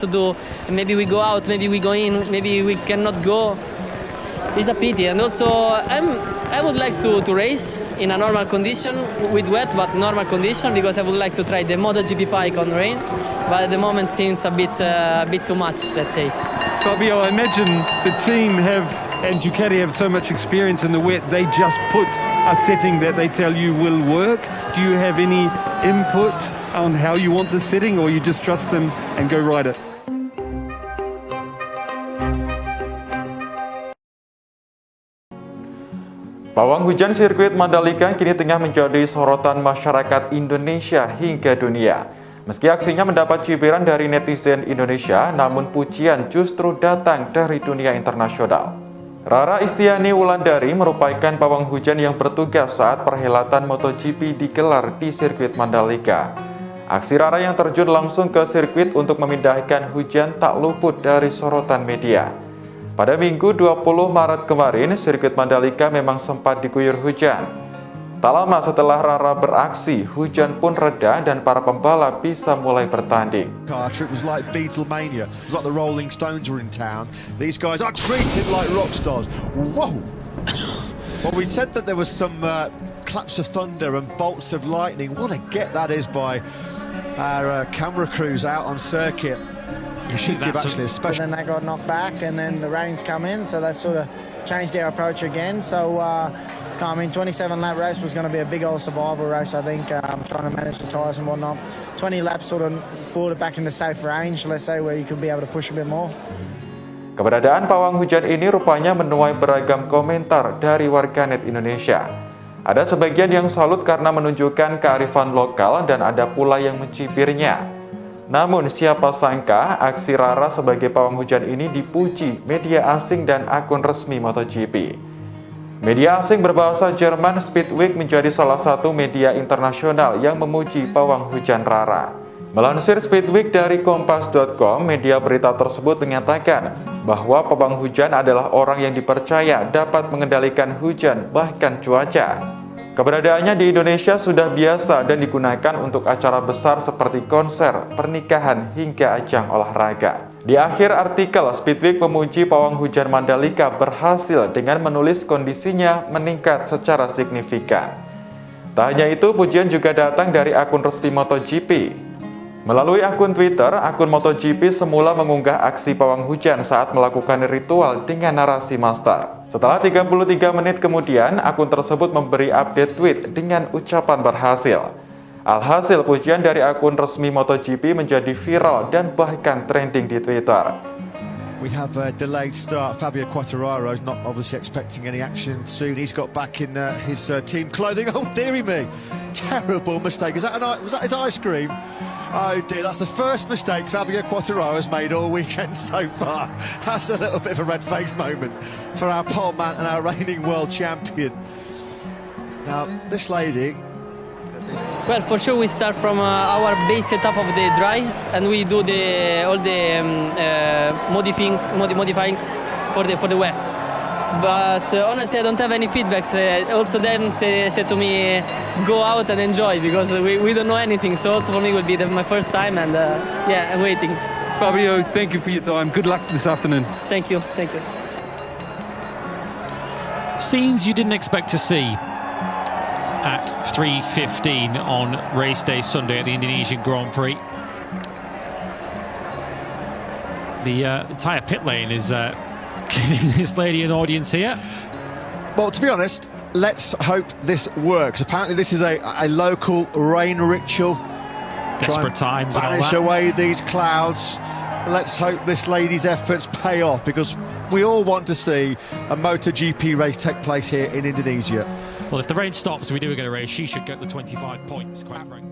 to do. Maybe we go out, maybe we go in, maybe we cannot go. It's a pity, and also I would like to race in a normal condition with wet, but normal condition, because I would like to try the Motogp bike on rain. But at the moment, seems a bit too much, let's say. Fabio, I imagine the team and Ducati have so much experience in the wet, they just put a setting that they tell you will work. Do you have any input on how you want the setting, or you just trust them and go ride it? Pawang hujan sirkuit Mandalika kini tengah menjadi sorotan masyarakat Indonesia hingga dunia. Meski aksinya mendapat cibiran dari netizen Indonesia, namun pujian justru datang dari dunia internasional. Rara Istiani Wulandari merupakan pawang hujan yang bertugas saat perhelatan Motogp digelar di sirkuit Mandalika. Aksi Rara yang terjun langsung ke sirkuit untuk memindahkan hujan tak luput dari sorotan media. Pada Minggu 20 Maret kemarin, sirkuit Mandalika memang sempat diguyur hujan. Tak lama setelah Rara beraksi, hujan pun reda dan para pembalap bisa mulai bertanding. It was like Beatlemania. It was like the Rolling Stones were in town. These guys are treated like rock stars. Whoa! Well, we said that there was some claps of thunder and bolts of lightning. What a get that is by our camera crews out on circuit. You should give actually a special. Then they got knocked back, and then the rains come in, so they sort of changed their approach again. So, I mean, 27-lap race was going to be a big old survival race, I think, trying to manage the tyres and whatnot. 20 laps sort of brought it back into safe range, let's say, where you could be able to push a bit more. Keberadaan pawang hujan ini rupanya menuai beragam komentar dari warganet Indonesia. Ada sebagian yang salut karena menunjukkan kearifan lokal, dan ada pula yang mencibirnya. Namun siapa sangka aksi Rara sebagai pawang hujan ini dipuji media asing dan akun resmi Motogp. Media asing berbahasa Jerman Speedweek menjadi salah satu media internasional yang memuji pawang hujan Rara. Melansir Speedweek dari kompas.com, media berita tersebut menyatakan bahwa pawang hujan adalah orang yang dipercaya dapat mengendalikan hujan bahkan cuaca. Keberadaannya di Indonesia sudah biasa dan digunakan untuk acara besar seperti konser, pernikahan, hingga ajang olahraga. Di akhir artikel, Speedweek memuji pawang hujan Mandalika berhasil dengan menulis kondisinya meningkat secara signifikan. Tak hanya itu, pujian juga datang dari akun resmi Motogp. Melalui akun Twitter, akun Motogp semula mengunggah aksi pawang hujan saat melakukan ritual dengan narasi master. Setelah 33 menit kemudian, akun tersebut memberi update tweet dengan ucapan berhasil. Alhasil, pujian dari akun resmi Motogp menjadi viral dan bahkan trending di Twitter. We have a delayed start. Fabio Quartararo is not obviously expecting any action soon. He's got back in his team clothing. Oh, dearie me. Terrible mistake. Was that his ice cream? Oh dear, that's the first mistake Fabio Quartararo has made all weekend so far. That's a little bit of a red-faced moment for our pole man and our reigning world champion. Now, this lady... Well, for sure we start from our base setup of the dry, and we do all the modifyings for the wet. But honestly, I don't have any feedbacks. Also, then said to me, go out and enjoy, because we don't know anything. So also for me, it will be my first time, and yeah, I'm waiting. Fabio, thank you for your time. Good luck this afternoon. Thank you, thank you. Scenes you didn't expect to see at 3:15 on race day Sunday at the Indonesian Grand Prix. The entire pit lane is giving this lady an audience here. Well, to be honest, let's hope this works. Apparently this is a local rain ritual. Desperate times and all banish that. away these clouds. Let's hope this lady's efforts pay off, because we all want to see a MotoGP race take place here in Indonesia. Well, if the rain stops and we do get a race, she should get the 25 points, quite frankly.